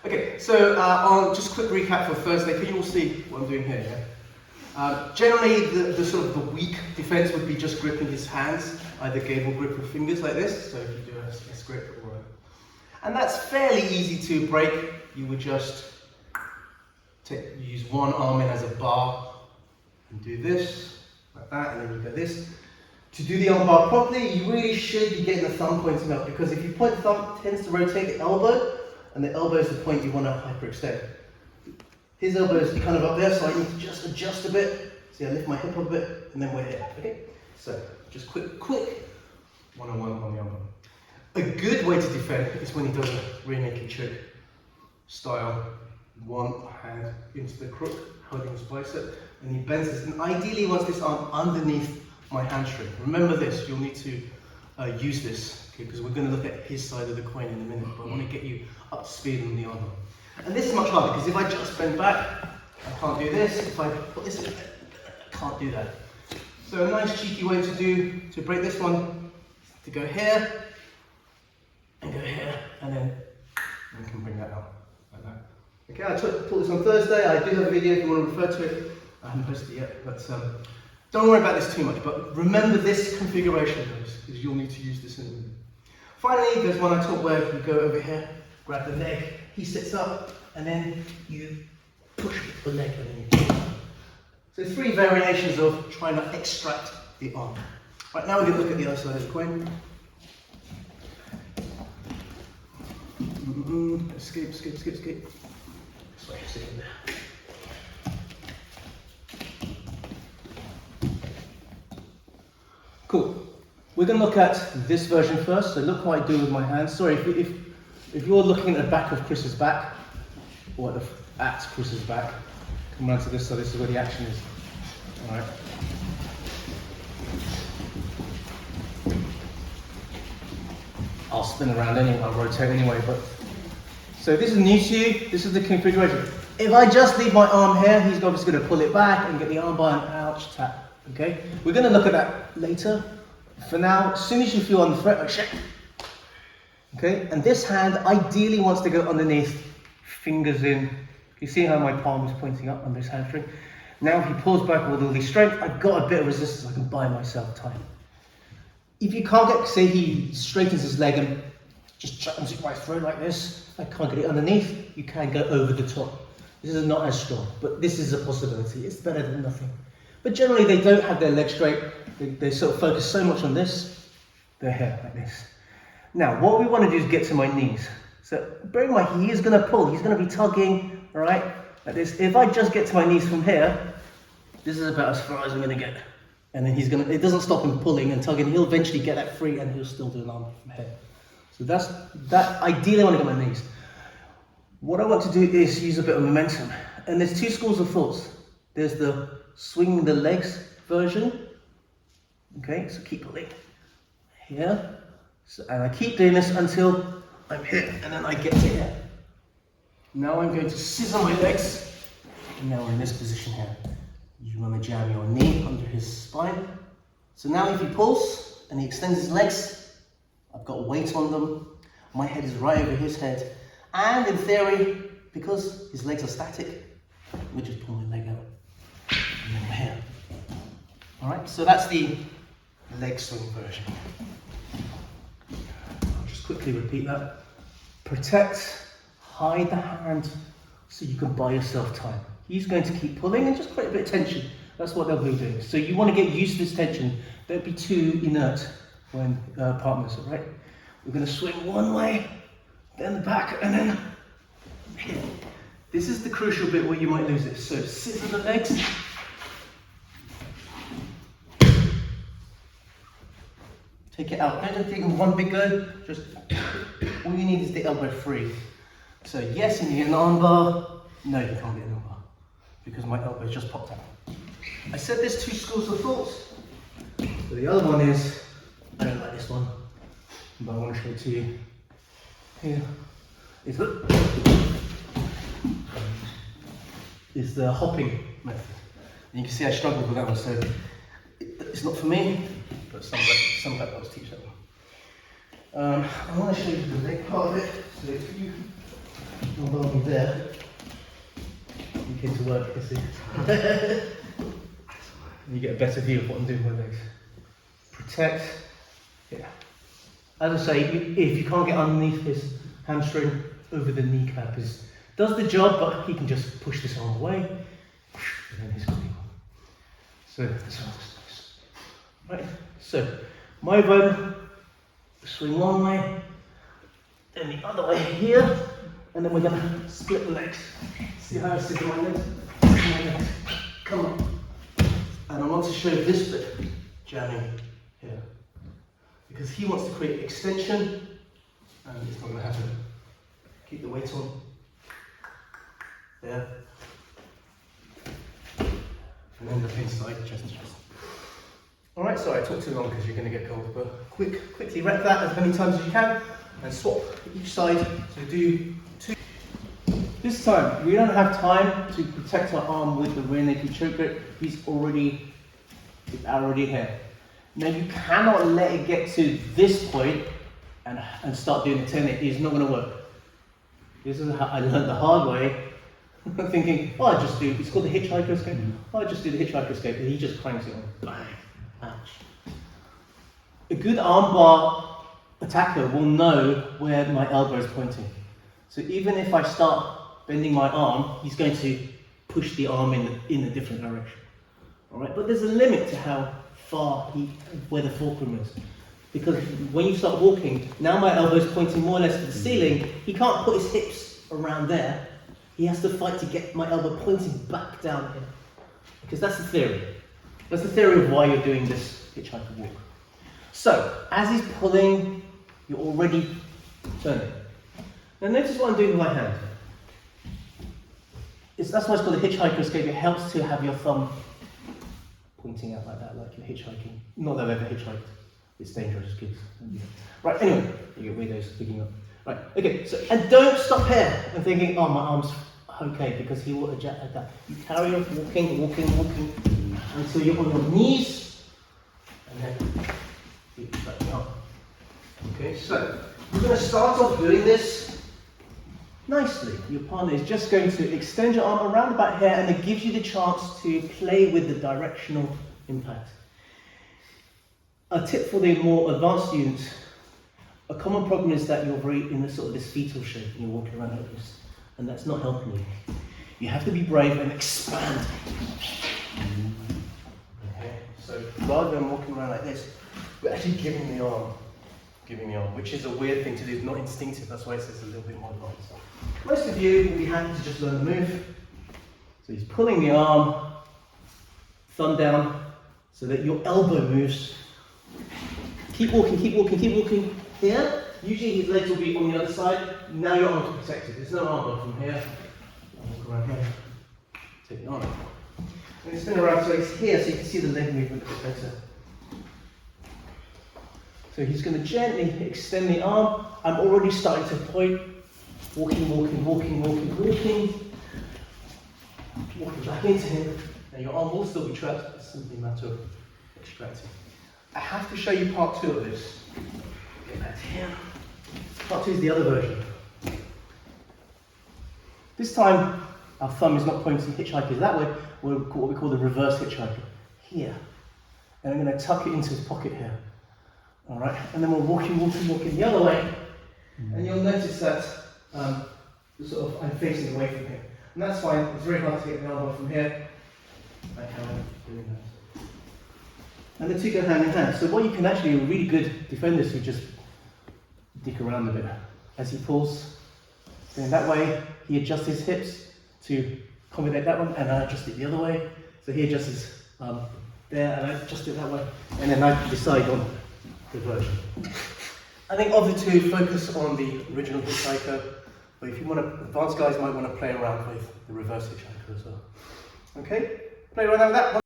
Okay, so I'll just quick recap for Thursday. Can you all see what I'm doing here? Yeah? Generally, the sort of the weak defense would be just gripping his hands, either gable grip with fingers like this. So if you do a grip or and that's fairly easy to break. You would just use one arm in as a bar and do this, like that, and then you go this. To do the armbar properly, you really should be getting the thumb pointing up, because if you point the thumb, it tends to rotate the elbow, and the elbow is the point you want to hyperextend. His elbow is kind of up there, so I need to just adjust a bit. See, I lift my hip up a bit, and then we're here, okay? So, just quick one-on-one on the elbow. A good way to defend is when he does a rear naked choke style. One hand into the crook, holding his bicep, and he bends this, and ideally he wants this arm underneath my hamstring. Remember this, you'll need to use this, okay, because we're going to look at his side of the coin in a minute, but I want to get you up to speed on the armbar. And this is much harder, because if I just bend back, I can't do this. If I put this in, I can't do that. So a nice cheeky way to break this one, to go here, and go here, and then we can bring that out, like that. Okay, I taught this on Thursday. I do have a video if you want to refer to it. I haven't posted it yet, but don't worry about this too much. But remember this configuration, because you'll need to use this in a minute. Finally, there's one I taught where you go over here, grab the leg, he sits up, and then you push the leg, and then you push it. So 3 variations of trying to extract the arm. Right, now we're going to look at the other side of the coin. Escape. Sorry, sit in there. Cool. We're going to look at this version first. So look what I do with my hands. Sorry, if you're looking at the back of Chris's back, or at Chris's back, come around to this side. This is where the action is. All right. I'll spin around anyway. I'll rotate anyway. But so this is new to you. This is the configuration. If I just leave my arm here, he's obviously going to pull it back and get the armbar and ouch tap. Okay, we're going to look at that later. For now, as soon as you feel on the threat, like shit. Okay, and this hand ideally wants to go underneath, fingers in. You see how my palm is pointing up on this hamstring? Now, if he pulls back with all the strength, I've got a bit of resistance. I can buy myself time. If you can't get, say he straightens his leg and just jams it right through like this, I can't get it underneath, you can go over the top. This is not as strong, but this is a possibility. It's better than nothing. But generally they don't have their legs straight. They sort of focus so much on this, they're here like this. Now, what we want to do is get to my knees. So bear in mind, he is going to pull, he's going to be tugging, all right, like this. If I just get to my knees from here, this is about as far as I'm going to get. And then he's going to, it doesn't stop him pulling and tugging, he'll eventually get that free and he'll still do an arm from here. So that ideally I want to get my knees. What I want to do is use a bit of momentum. And there's 2 schools of thoughts. There's the swing the legs version. Okay, so keep pulling here. So, and I keep doing this until I'm here, and then I get to here. Now I'm going to scissor my legs, and now we're in this position here. You want to jam your knee under his spine. So now if he pulls, and he extends his legs, I've got weight on them. My head is right over his head. And in theory, because his legs are static, we just pull my leg out. And then we're here. Alright, so that's the leg swing version. I'll just quickly repeat that. Protect, hide the hand so you can buy yourself time. He's going to keep pulling and just create a bit of tension. That's what they'll be doing. So you want to get used to this tension. Don't be too inert when partners are right. We're going to swing one way, then the back, and then here. This is the crucial bit where you might lose it. So scissor the legs. Take it out. Don't take it in one big go. Just all you need is the elbow free. So yes, you need an armbar. No, you can't get an armbar because my elbow just popped out. I said there's 2 schools of thoughts. So the other one is, I don't like this one, but I want to show it to you. Here is the hopping method. And you can see I struggled with that one, so it's not for me, but some black belts teach that one. I want to show you the leg part of it. So if you armbar will be there. You came to work, you see. You get a better view of what I'm doing with my legs. Protect. Yeah. As I say, if you can't get underneath his hamstring, over the kneecap does the job, but he can just push this arm away, and then he's got the arm. So this one's nice. Right. So my bone, swing one way, then the other way here, and then we're gonna split the legs. See how I sit on my legs? Come on. And I want to show this bit, jamming here. Because he wants to create extension, and it's not going to happen. Keep the weight on. There. And then the pin side, chest to chest. Alright, sorry I talked too long because you're going to get cold, but quickly rep that as many times as you can, and swap each side. So do 2. This time, we don't have time to protect our arm with the rear naked choke grip. It's already here. Now you cannot let it get to this point and start doing the turn. It is not going to work. This is how I learned the hard way. Thinking, oh, I just do. It's called the hitchhiker escape. Oh, I just do the hitchhiker escape, and he just cranks it on. Bang! Ouch. A good armbar attacker will know where my elbow is pointing. So even if I start bending my arm, he's going to push the arm in a different direction. All right, but there's a limit to how far where the fulcrum is. Because when you start walking, now my elbow's pointing more or less to the ceiling, he can't put his hips around there. He has to fight to get my elbow pointing back down here. Because that's the theory. That's the theory of why you're doing this hitchhiker walk. So, as he's pulling, you're already turning. Now notice what I'm doing with my hand. That's why it's called a hitchhiker escape. It helps to have your thumb pointing out like that, like you're hitchhiking. Not that I've ever hitchhiked. It's dangerous, kids. Right, anyway, you get weirdos picking up. Right, okay, so, and don't stop here and thinking, oh, my arm's okay, because he will adjust like that. You carry on walking, until you're on your knees, and then keep stretching up. Okay, so, we're going to start off doing this nicely. Your partner is just going to extend your arm around about here, and it gives you the chance to play with the directional impact. A tip for the more advanced students, a common problem is that you're very in this fetal shape and you're walking around like this, and that's not helping you. You have to be brave and expand. Okay, so rather than walking around like this, we're actually giving the arm, which is a weird thing to do. It's not instinctive. That's why it says a little bit more advanced. Most of you will be happy to just learn the move. So he's pulling the arm, thumb down, so that your elbow moves. Keep walking. Here, usually his legs will be on the other side. Now your arms are protected. There's no armbar from here. I'll walk around here. Take the arm. And then spin around so it's here, so you can see the leg movement a bit better. So he's going to gently extend the arm. I'm already starting to point. Walking back into him. Now your arm will still be trapped. It's simply a matter of extracting. I have to show you part 2 of this. Get back to here. Part 2 is the other version. This time, our thumb is not pointing hitchhikers that way. What we call the reverse hitchhiker. Here. And I'm going to tuck it into his pocket here. All right. And then we're walking the other way. And you'll notice that I'm facing away from him. And that's fine. It's very hard to get the elbow from here. Like how I'm doing that. And the two go hand in hand. So what you can actually, really good defenders who just dick around a bit. As he pulls, going that way, he adjusts his hips to accommodate that one, and I adjust it the other way. So he adjusts his there, and I adjust it that way. And then I decide on the version. I think of the two, focus on the original hitchhiker, but if you want to, advanced guys might want to play around with the reverse hitchhiker as well. Okay? Play around with that.